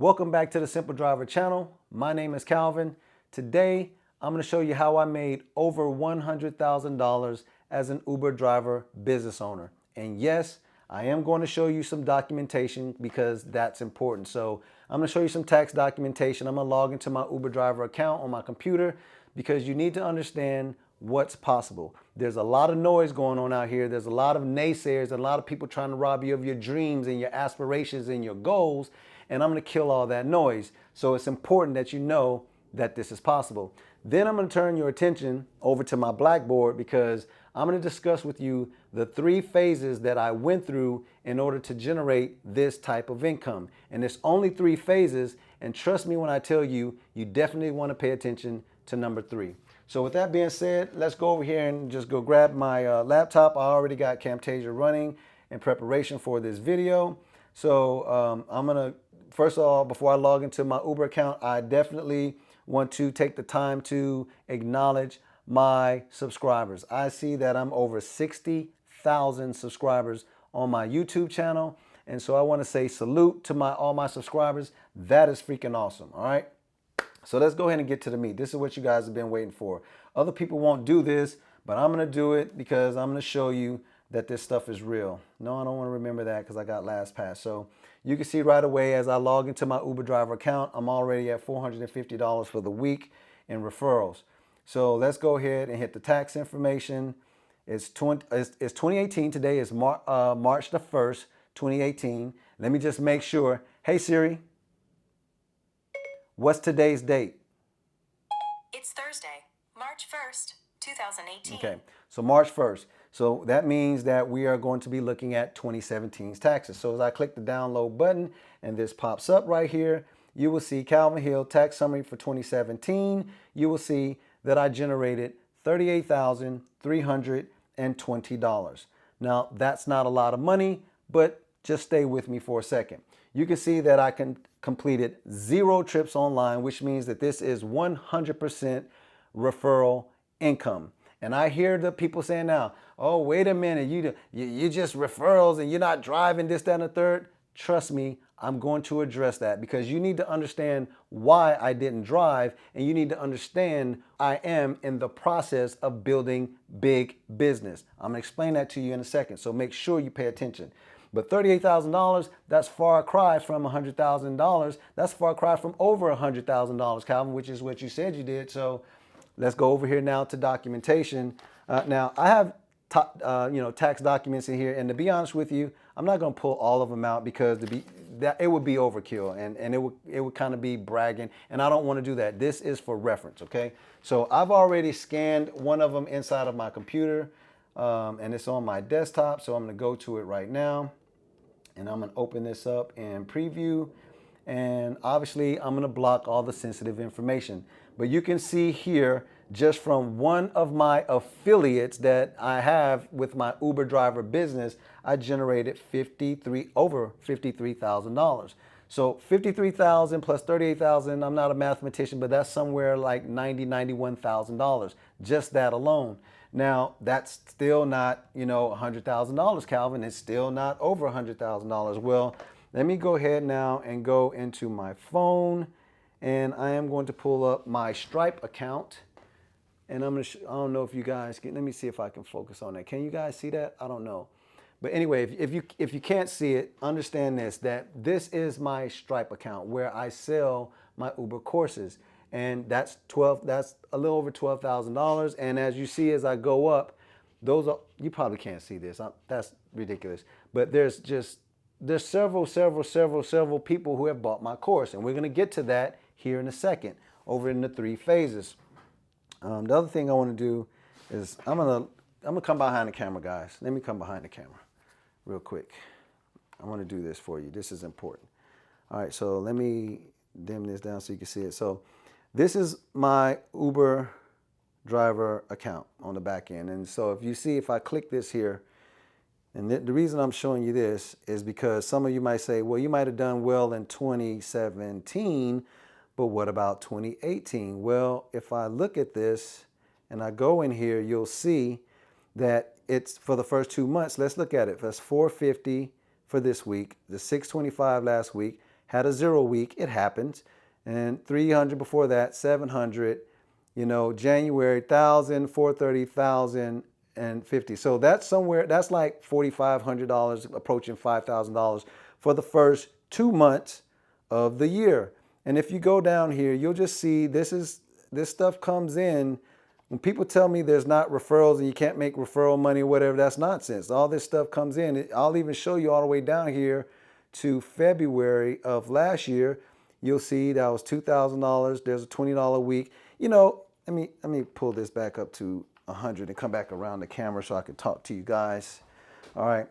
Welcome back to the Simple Driver channel. My name is Calvin. Today, I'm going to show you how I made over $100,000 as an Uber driver business owner. And yes, I am going to show you some documentation because that's important. So I'm going to show you some tax documentation. I'm going to log into my Uber driver account on my computer because you need to understand what's possible. There's a lot of noise going on out here. There's a lot of naysayers, and a lot of people trying to rob you of your dreams and your aspirations and your goals. And I'm going to kill all that noise. So it's important that you know that this is possible. Then I'm going to turn your attention over to my blackboard because I'm going to discuss with you the 3 phases that I went through in order to generate this type of income. And it's only 3 phases. And trust me when I tell you, you definitely want to pay attention to number 3. So with that being said, let's go over here and just go grab my laptop. I already got Camtasia running in preparation for this video. So I'm going to, first of all, before I log into my Uber account, I definitely want to take the time to acknowledge my subscribers. I see that I'm over 60,000 subscribers on my YouTube channel. And so I want to say salute to all my subscribers. That is freaking awesome. All right. So let's go ahead and get to the meat. This is what you guys have been waiting for. Other people won't do this, but I'm going to do it because I'm going to show you that this stuff is real. No, I don't want to remember that because I got LastPass. So you can see right away as I log into my Uber driver account, I'm already at $450 for the week in referrals. So let's go ahead and hit the tax information. It's 2018. Today is March the 1st, 2018. Let me just make sure. Hey, Siri. What's today's date? It's Thursday, March 1st, 2018. Okay, so March 1st. So that means that we are going to be looking at 2017's taxes. So as I click the download button and this pops up right here, you will see Calvin Hill tax summary for 2017. You will see that I generated $38,320. Now, that's not a lot of money, but just stay with me for a second. You can see that I completed 0 trips online, which means that this is 100% referral income. And I hear the people saying now, oh, wait a minute, you just referrals and you're not driving this, that, and the third. Trust me, I'm going to address that because you need to understand why I didn't drive, and you need to understand I am in the process of building big business. I'm going to explain that to you in a second, so make sure you pay attention. But $38,000, that's far cry from $100,000. That's far cry from over $100,000, Calvin, which is what you said you did. So let's go over here now to documentation. Now I have tax documents in here, and to be honest with you, I'm not going to pull all of them out because it would be overkill, and it would kind of be bragging, and I don't want to do that. This is for reference, okay? So I've already scanned one of them inside of my computer, and it's on my desktop. So I'm going to go to it right now. And I'm going to open this up in preview. And obviously, I'm going to block all the sensitive information. But you can see here, just from one of my affiliates that I have with my Uber driver business, I generated over $53,000. So $53,000 plus $38,000, I'm not a mathematician, but that's somewhere like $91,000, just that alone. Now, that's still not, $100,000, Calvin. It's still not over $100,000. Well, let me go ahead now and go into my phone, and I am going to pull up my Stripe account. And I'm going to, I don't know if you guys can, let me see if I can focus on that. Can you guys see that? I don't know. But anyway, if you can't see it, understand that this is my Stripe account where I sell my Uber courses. And that's a little over $12,000. And as you see, as I go up, you probably can't see this. That's ridiculous. But there's several people who have bought my course. And we're going to get to that here in a second, over in the 3 phases. The other thing I want to do is I'm going to come behind the camera, guys. Let me come behind the camera real quick. I want to do this for you. This is important. All right, so let me dim this down so you can see it. So this is my Uber driver account on the back end. And so if you see, if I click this here, and the reason I'm showing you this is because some of you might say, well, you might have done well in 2017, but what about 2018? Well, if I look at this and I go in here, you'll see that it's for the first 2 months. Let's look at it. That's $450 for this week, the $625 last week, had a 0 week. It happens. And 300 before that, 700, January, 1,000, 430, 1,000, and 50. So that's somewhere, that's like $4,500, approaching $5,000 for the first 2 months of the year. And if you go down here, you'll just see this stuff comes in. When people tell me there's not referrals and you can't make referral money or whatever, that's nonsense. All this stuff comes in. I'll even show you all the way down here to February of last year. You'll see that was $2,000. There's a $20 a week. Let me pull this back up to 100 and come back around the camera so I can talk to you guys. All right.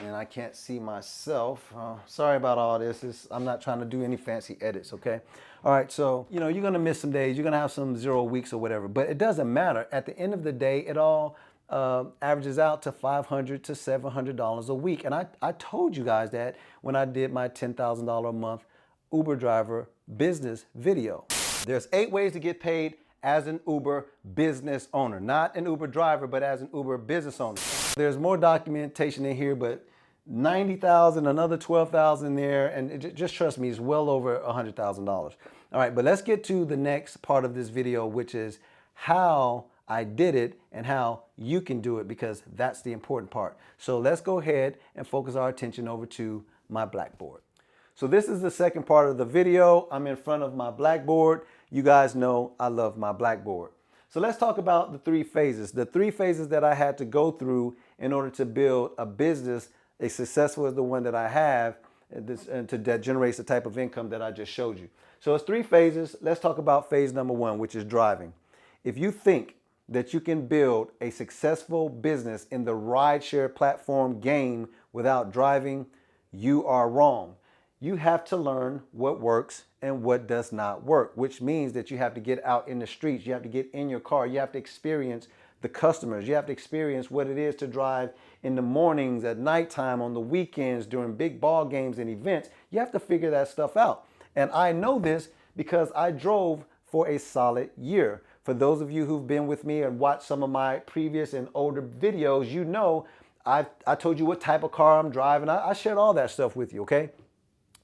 And I can't see myself. Sorry about all this. I'm not trying to do any fancy edits, okay? All right, so, you're going to miss some days. You're going to have some 0 weeks or whatever, but it doesn't matter. At the end of the day, it all averages out to $500 to $700 a week. And I told you guys that when I did my $10,000 a month Uber driver business video. There's 8 ways to get paid as an Uber business owner. Not an Uber driver, but as an Uber business owner. There's more documentation in here, but 90,000, another 12,000 there, and just trust me, it's well over $100,000. All right, but let's get to the next part of this video, which is how I did it and how you can do it, because that's the important part. So let's go ahead and focus our attention over to my blackboard. So this is the second part of the video. I'm in front of my blackboard. You guys know I love my blackboard. So let's talk about the 3 phases. The 3 phases that I had to go through in order to build a business as successful as the one that I have, that generates the type of income that I just showed you. So it's 3 phases. Let's talk about phase number 1, which is driving. If you think that you can build a successful business in the rideshare platform game without driving, you are wrong. You have to learn what works and what does not work, which means that you have to get out in the streets. You have to get in your car. You have to experience the customers. You have to experience what it is to drive in the mornings, at nighttime, on the weekends, during big ball games and events. You have to figure that stuff out. And I know this because I drove for a solid year. For those of you who've been with me and watched some of my previous and older videos, you know I told you what type of car I'm driving. I shared all that stuff with you, okay?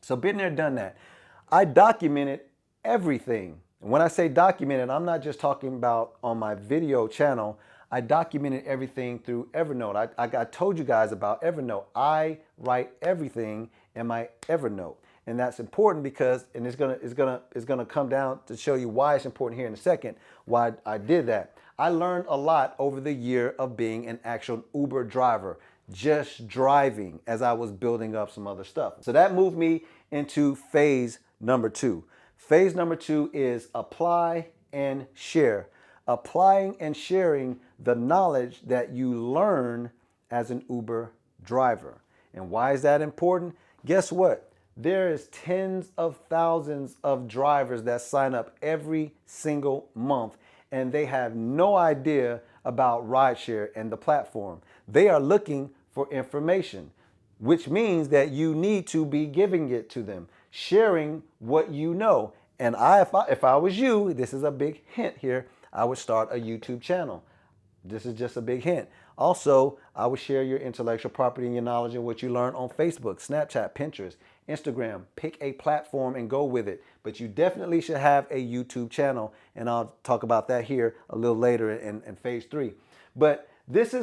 So been there, done that. I documented everything. And when I say documented, I'm not just talking about on my video channel. I documented everything through Evernote. I told you guys about Evernote. I write everything in my Evernote. And that's important because, and it's gonna come down to show you why it's important here in a second, why I did that. I learned a lot over the year of being an actual Uber driver, just driving as I was building up some other stuff. So that moved me into phase number 2. Phase number 2 is apply and share. Applying and sharing the knowledge that you learn as an Uber driver. And why is that important? Guess what? There is tens of thousands of drivers that sign up every single month, and they have no idea about rideshare and the platform. They are looking for information, which means that you need to be giving it to them, sharing what you know. And if I was you, this is a big hint here, I would start a YouTube channel. This is just a big hint. Also, I would share your intellectual property and your knowledge and what you learn on Facebook, Snapchat, Pinterest, Instagram. Pick a platform and go with it. But you definitely should have a YouTube channel, and I'll talk about that here a little later in phase 3. But this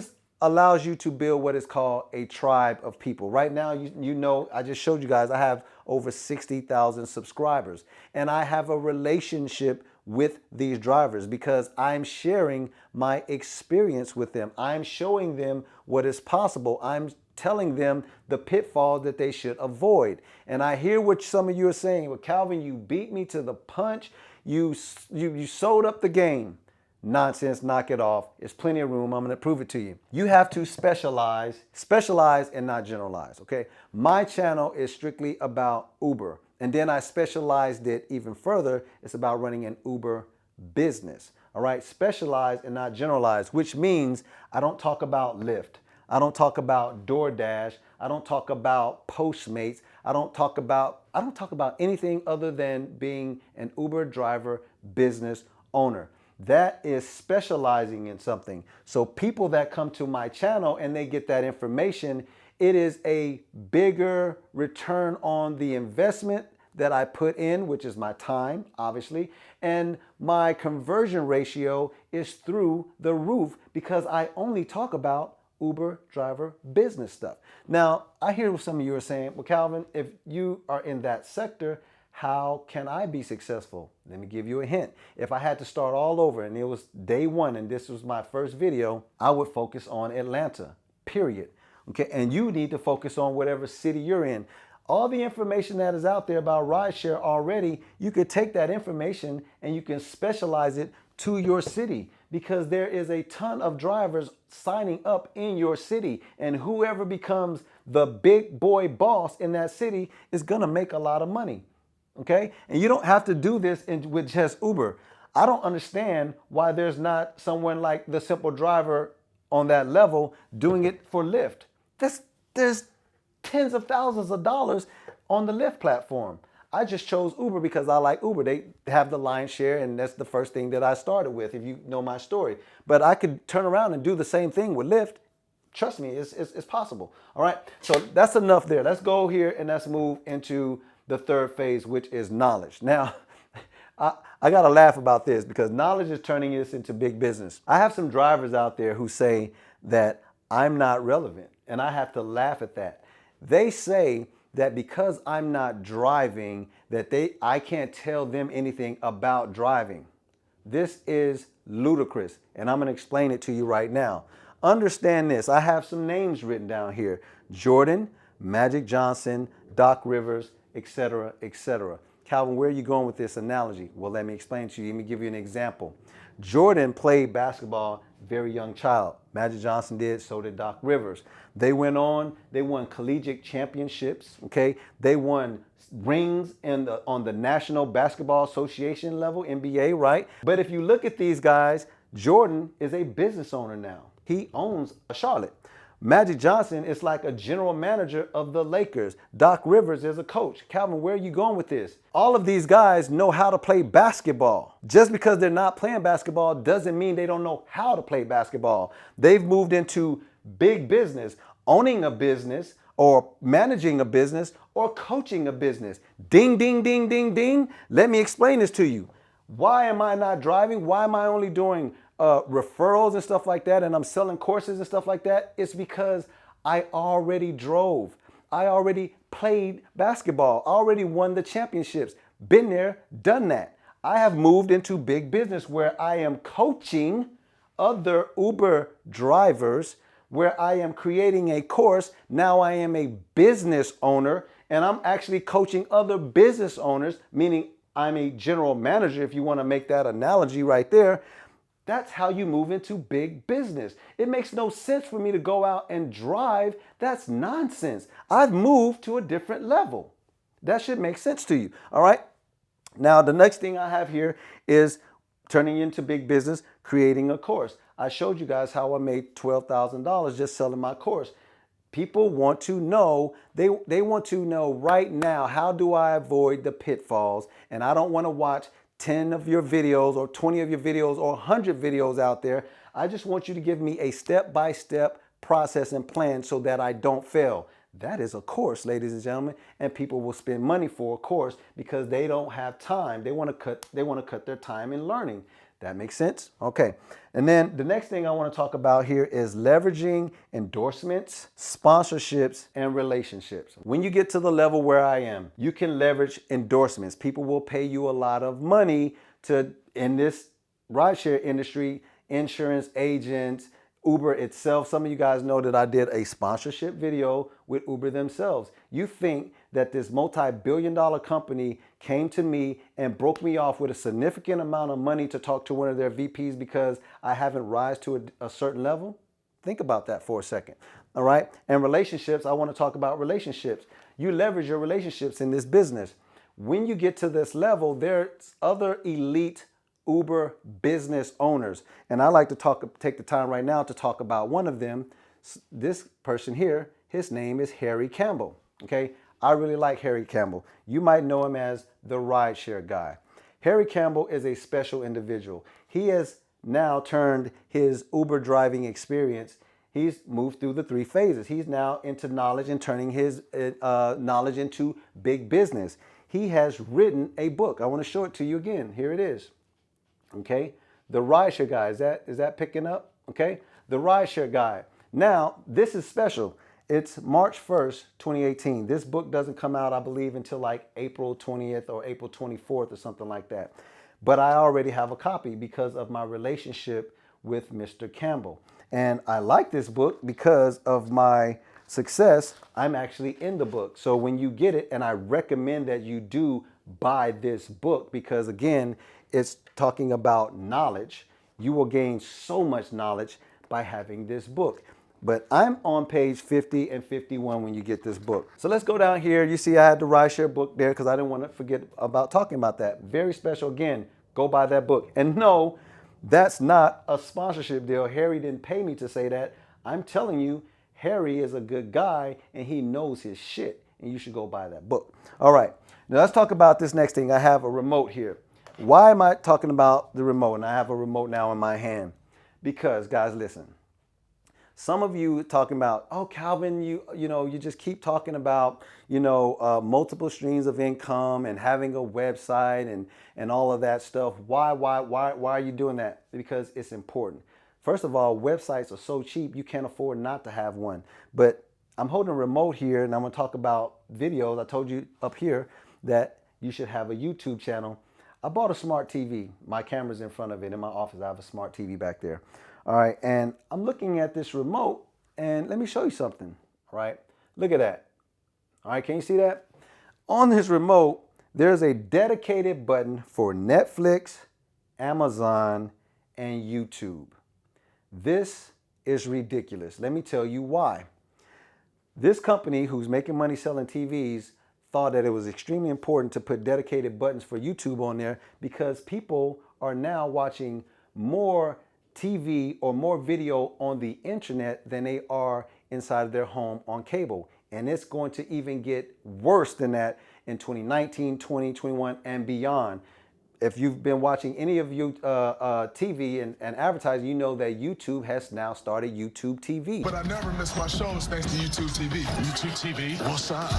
allows you to build what is called a tribe of people. Right now, you know, I just showed you guys, I have over 60,000 subscribers, and I have a relationship with these drivers because I'm sharing my experience with them. I'm showing them what is possible. I'm telling them the pitfalls that they should avoid. And I hear what some of you are saying. Well, Calvin, you beat me to the punch. You sold up the game. Nonsense, knock it off. There's plenty of room. I'm going to prove it to you. You have to specialize and not generalize, okay? My channel is strictly about Uber. And then I specialized it even further. It's about running an Uber business, all right? Specialize and not generalize, which means I don't talk about Lyft. I don't talk about DoorDash. I don't talk about Postmates. I don't talk about anything other than being an Uber driver business owner. That is specializing in something. So people that come to my channel and they get that information, It is a bigger return on the investment that I put in, which is my time, obviously, and my conversion ratio is through the roof because I only talk about Uber driver business stuff. Now, I hear what some of you are saying, well, Calvin, if you are in that sector, how can I be successful? Let me give you a hint. If I had to start all over and it was day one and this was my first video, I would focus on Atlanta, period. Okay, and you need to focus on whatever city you're in. All the information that is out there about rideshare already, you could take that information and you can specialize it to your city because there is a ton of drivers signing up in your city, and whoever becomes the big boy boss in that city is gonna make a lot of money. Okay, and you don't have to do this with just Uber. I don't understand why there's not someone like the simple driver on that level doing it for Lyft. There's tens of thousands of dollars on the Lyft platform. I just chose Uber because I like Uber. They have the lion's share, and that's the first thing that I started with, if you know my story. But I could turn around and do the same thing with Lyft. Trust me, it's possible. All right, so that's enough there. Let's go here and let's move into the third phase, which is knowledge. Now, I got to laugh about this because knowledge is turning this into big business. I have some drivers out there who say that I'm not relevant, and I have to laugh at that. They say that because I'm not driving, that I can't tell them anything about driving. This is ludicrous, and I'm going to explain it to you right now. Understand this. I have some names written down here: Jordan, Magic Johnson, Doc Rivers, etc., etc. Calvin, where are you going with this analogy? Well, let me explain to you. Let me give you an example. Jordan played basketball, very young child. Magic Johnson did, so did Doc Rivers. They went on, they won collegiate championships, okay? They won rings on the National Basketball Association level, NBA, right? But if you look at these guys, Jordan is a business owner now. He owns Charlotte. Magic Johnson is like a general manager of the Lakers. Doc Rivers is a coach. Calvin, where are you going with this? All of these guys know how to play basketball. Just because they're not playing basketball doesn't mean they don't know how to play basketball. They've moved into big business, owning a business, or managing a business, or coaching a business. Ding, ding, ding, ding, ding. Let me explain this to you. Why am I not driving? Why am I only doing referrals and stuff like that, and I'm selling courses and stuff like that? It's because I already drove. I already played basketball. I already won the championships. Been there, done that. I have moved into big business where I am coaching other Uber drivers, where I am creating a course. Now I am a business owner, and I'm actually coaching other business owners, meaning I'm a general manager, if you want to make that analogy right there. That's how you move into big business. It makes no sense for me to go out and drive. That's nonsense. I've moved to a different level. That should make sense to you. All right. Now, the next thing I have here is turning into big business, creating a course. I showed you guys how I made $12,000 just selling my course. People want to know, they want to know right now, how do I avoid the pitfalls? And I don't want to watch 10 of your videos or 20 of your videos or 100 videos out there. I just want you to give me a step-by-step process and plan so that I don't fail. That is a course, ladies and gentlemen, and people will spend money for a course because they don't have time. They want to cut their time in learning. That makes sense? Okay. And then the next thing I want to talk about here is leveraging endorsements, sponsorships, and relationships. When you get to the level where I am, you can leverage endorsements. People will pay you a lot of money in this rideshare industry, insurance agents, Uber itself. Some of you guys know that I did a sponsorship video with Uber themselves. You think that this multi-billion-dollar company came to me and broke me off with a significant amount of money to talk to one of their VPs because I haven't rise to a certain level? Think about that for a second. All right. And relationships, I want to talk about relationships. You leverage your relationships in this business. When you get to this level, there's other elite Uber business owners. And I like to take the time right now to talk about one of them. This person here, his name is Harry Campbell. Okay. I really like Harry Campbell. You might know him as the rideshare guy. Harry Campbell is a special individual. He has now turned his Uber driving experience He's moved through the 3 phases. He's now into knowledge and turning his knowledge into big business. He has written a book. I want to show it to you again. Here it is. Okay, the rideshare guy. Is that picking up? Okay, the rideshare guy. Now this is special. It's March 1st, 2018. This book doesn't come out, I believe, until like April 20th or April 24th or something like that. But I already have a copy because of my relationship with Mr. Campbell. And I like this book because of my success. I'm actually in the book. So when you get it, and I recommend that you do buy this book because, again, it's talking about knowledge. You will gain so much knowledge by having this book. But I'm on page 50 and 51 when you get this book. So let's go down here. You see I had the rideshare book there because I didn't want to forget about talking about that. Very special. Again, go buy that book. And no, that's not a sponsorship deal. Harry didn't pay me to say that. I'm telling you, Harry is a good guy and he knows his shit. And you should go buy that book. All right. Now let's talk about this next thing. I have a remote here. Why am I talking about the remote? And I have a remote now in my hand. Because, guys, listen. Some of you talking about, oh, Calvin, you just keep talking about, multiple streams of income and having a website and all of that stuff. Why are you doing that? Because it's important. First of all, websites are so cheap, you can't afford not to have one. But I'm holding a remote here and I'm going to talk about videos. I told you up here that you should have a YouTube channel. I bought a smart TV. My camera's in front of it in my office. I have a smart TV back there. All right, and I'm looking at this remote, and let me show you something, all right? Look at that. All right, can you see that? On this remote, there's a dedicated button for Netflix, Amazon, and YouTube. This is ridiculous. Let me tell you why. This company who's making money selling TVs thought that it was extremely important to put dedicated buttons for YouTube on there because people are now watching more TV or more video on the internet than they are inside of their home on cable. And it's going to even get worse than that in 2019, 2021, and beyond. If you've been watching any of you TV and advertising, you know that YouTube has now started YouTube TV. But I never miss my shows thanks to YouTube TV. YouTube TV, what's up?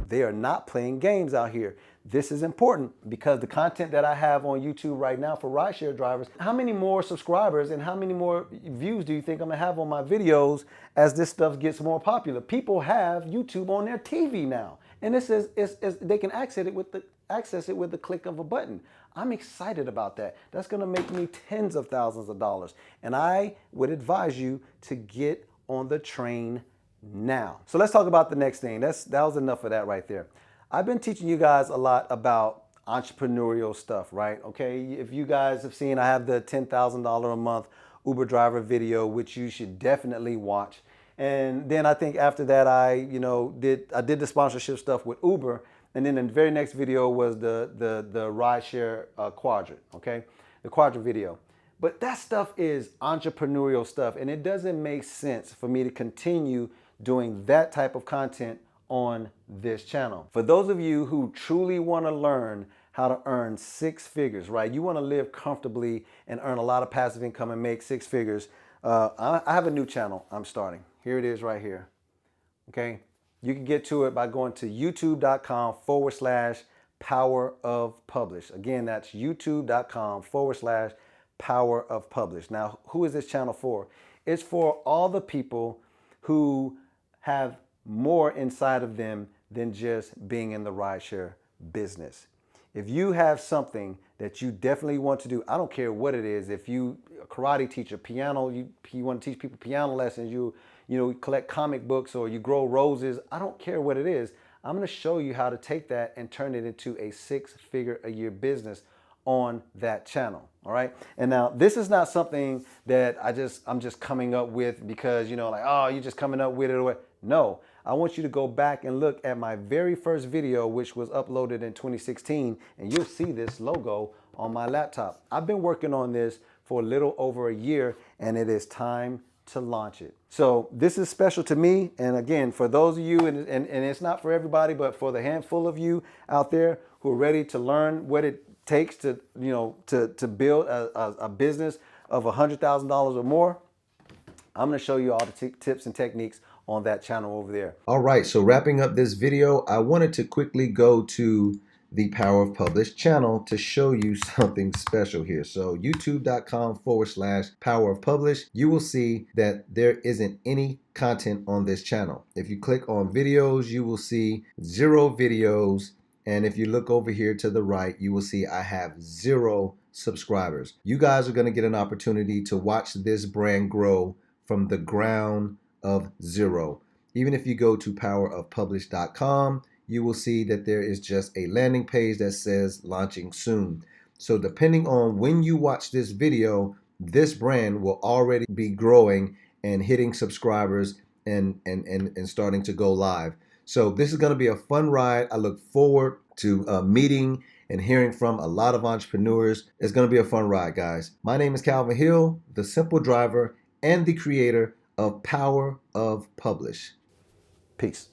They are not playing games out here. This is important because the content that I have on YouTube right now for rideshare drivers, how many more subscribers and how many more views do you think I'm gonna have on my videos as this stuff gets more popular? People have YouTube on their TV now. And this is they can access it with the click of a button. I'm excited about that. That's gonna make me tens of thousands of dollars. And I would advise you to get on the train now. So let's talk about the next thing. That was enough of that right there. I've been teaching you guys a lot about entrepreneurial stuff, right? Okay, if you guys have seen, I have the $10,000 a month Uber driver video, which you should definitely watch. And then I think after that, I did the sponsorship stuff with Uber, and then the very next video was the rideshare quadrant. Okay, the quadrant video. But that stuff is entrepreneurial stuff, and it doesn't make sense for me to continue doing that type of content on this channel. For those of you who truly want to learn how to earn 6 figures, right? You want to live comfortably and earn a lot of passive income and make 6 figures. I have a new channel I'm starting. Here it is right here. Okay. You can get to it by going to youtube.com/power of publish. Again, that's youtube.com/power of publish. Now, who is this channel for? It's for all the people who have more inside of them than just being in the rideshare business. If you have something that you definitely want to do, I don't care what it is. If you a karate teacher, piano, you want to teach people piano lessons, you collect comic books or you grow roses, I don't care what it is. I'm going to show you how to take that and turn it into a 6-figure a year business on that channel. All right. And now this is not something that I'm just coming up with because, oh, you're just coming up with it. Or no, I want you to go back and look at my very first video, which was uploaded in 2016, and you'll see this logo on my laptop. I've been working on this for a little over a year, and it is time to launch it. So this is special to me. And again, for those of you, and it's not for everybody, but for the handful of you out there who are ready to learn what it takes to, to build a business of $100,000 or more, I'm going to show you all the tips and techniques on that channel over there. All right, so wrapping up this video, I wanted to quickly go to the Power of Publish channel to show you something special here. So youtube.com/Power of Publish, you will see that there isn't any content on this channel. If you click on videos, you will see 0 videos. And if you look over here to the right, you will see I have 0 subscribers. You guys are going to get an opportunity to watch this brand grow from the ground of 0. Even if you go to powerofpublish.com, you will see that there is just a landing page that says launching soon. So depending on when you watch this video, this brand will already be growing and hitting subscribers and starting to go live. So this is going to be a fun ride. I look forward to meeting and hearing from a lot of entrepreneurs. It's going to be a fun ride, guys. My name is Calvin Hill, the simple driver and the creator of Power of Publish. Peace.